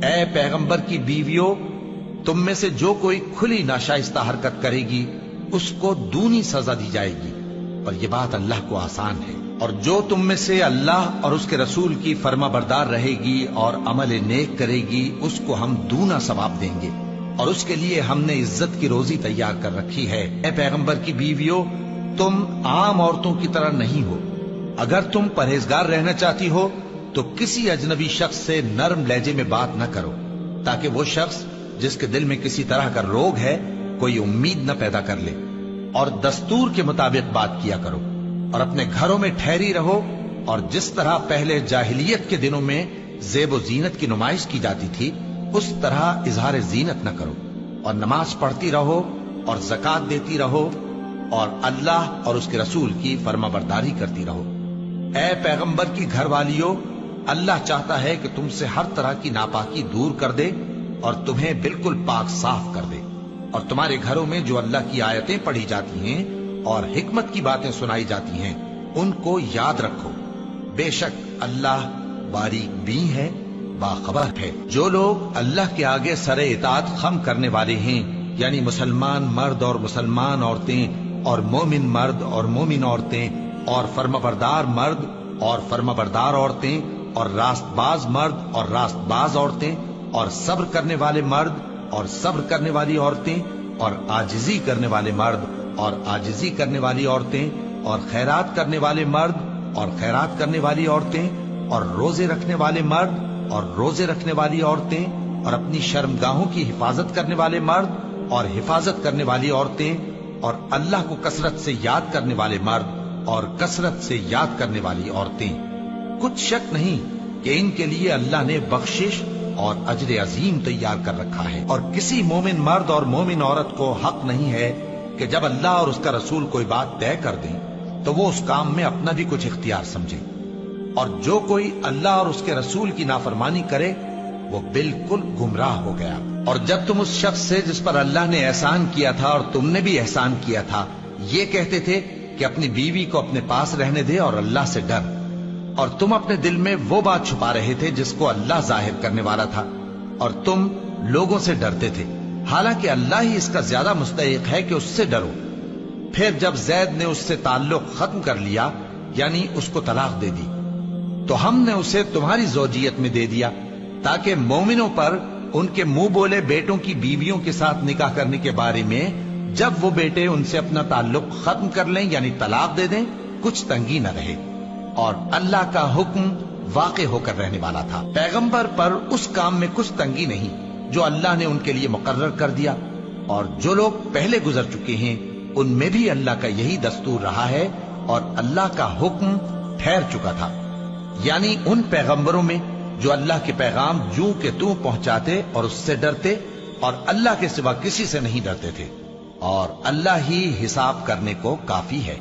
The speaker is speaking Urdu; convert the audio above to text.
اے پیغمبر کی بیویوں، تم میں سے جو کوئی کھلی ناشائستہ حرکت کرے گی اس کو دونی سزا دی جائے گی، اور یہ بات اللہ کو آسان ہے۔ اور جو تم میں سے اللہ اور اس کے رسول کی فرما بردار رہے گی اور عمل نیک کرے گی اس کو ہم دونا ثواب دیں گے، اور اس کے لیے ہم نے عزت کی روزی تیار کر رکھی ہے۔ اے پیغمبر کی بیویوں، تم عام عورتوں کی طرح نہیں ہو۔ اگر تم پرہیزگار رہنا چاہتی ہو تو کسی اجنبی شخص سے نرم لہجے میں بات نہ کرو، تاکہ وہ شخص جس کے دل میں کسی طرح کا روگ ہے کوئی امید نہ پیدا کر لے، اور دستور کے مطابق بات کیا کرو، اور اپنے گھروں میں ٹھہری رہو، اور جس طرح پہلے جاہلیت کے دنوں میں زیب و زینت کی نمائش کی جاتی تھی اس طرح اظہار زینت نہ کرو، اور نماز پڑھتی رہو اور زکوٰۃ دیتی رہو، اور اللہ اور اس کے رسول کی فرما برداری کرتی رہو۔ اے پیغمبر کی گھر والیوں، اللہ چاہتا ہے کہ تم سے ہر طرح کی ناپاکی دور کر دے اور تمہیں بالکل پاک صاف کر دے، اور تمہارے گھروں میں جو اللہ کی آیتیں پڑھی جاتی ہیں اور حکمت کی باتیں سنائی جاتی ہیں ان کو یاد رکھو، بے شک اللہ باریک بین ہے، باخبر ہے۔ جو لوگ اللہ کے آگے سر اطاعت خم کرنے والے ہیں، یعنی مسلمان مرد اور مسلمان عورتیں اور مومن مرد اور مومن عورتیں اور فرمانبردار مرد اور فرمانبردار عورتیں اور راست باز مرد اور راست باز عورتیں اور صبر کرنے والے مرد اور صبر کرنے والی عورتیں اور عاجزی کرنے والے مرد اور عاجزی کرنے والی عورتیں اور خیرات کرنے والے مرد اور خیرات کرنے والی عورتیں اور روزے رکھنے والے مرد اور روزے رکھنے والی عورتیں اور اپنی شرمگاہوں کی حفاظت کرنے والے مرد اور حفاظت کرنے والی عورتیں اور اللہ کو کثرت سے یاد کرنے والے مرد اور کثرت سے یاد کرنے والی عورتیں۔ کچھ شک نہیں کہ ان کے لیے اللہ نے بخشش اور اجر عظیم تیار کر رکھا ہے، اور کسی مومن مرد اور مومن عورت کو حق نہیں ہے کہ جب اللہ اور اس کا رسول کوئی بات طے کر دیں تو وہ اس کام میں اپنا بھی کچھ اختیار سمجھے، اور جو کوئی اللہ اور اس کے رسول کی نافرمانی کرے وہ بالکل گمراہ ہو گیا۔ اور جب تم اس شخص سے جس پر اللہ نے احسان کیا تھا اور تم نے بھی احسان کیا تھا یہ کہتے تھے کہ اپنی بیوی کو اپنے پاس رہنے دے اور اللہ سے ڈر، اور تم اپنے دل میں وہ بات چھپا رہے تھے جس کو اللہ ظاہر کرنے والا تھا، اور تم لوگوں سے ڈرتے تھے، حالانکہ اللہ ہی اس کا زیادہ مستحق ہے کہ اس سے ڈرو۔ پھر جب زید نے اس سے تعلق ختم کر لیا یعنی اس کو طلاق دے دی تو ہم نے اسے تمہاری زوجیت میں دے دیا تاکہ مومنوں پر ان کے منہ بولے بیٹوں کی بیویوں کے ساتھ نکاح کرنے کے بارے میں جب وہ بیٹے ان سے اپنا تعلق ختم کر لیں یعنی طلاق دے دیں کچھ تنگی نہ رہے، اور اللہ کا حکم واقع ہو کر رہنے والا تھا۔ پیغمبر پر اس کام میں کچھ تنگی نہیں جو اللہ نے ان کے لیے مقرر کر دیا، اور جو لوگ پہلے گزر چکے ہیں ان میں بھی اللہ کا یہی دستور رہا ہے، اور اللہ کا حکم ٹھہر چکا تھا، یعنی ان پیغمبروں میں جو اللہ کے پیغام جوں کہ توں پہنچاتے اور اس سے ڈرتے اور اللہ کے سوا کسی سے نہیں ڈرتے تھے، اور اللہ ہی حساب کرنے کو کافی ہے۔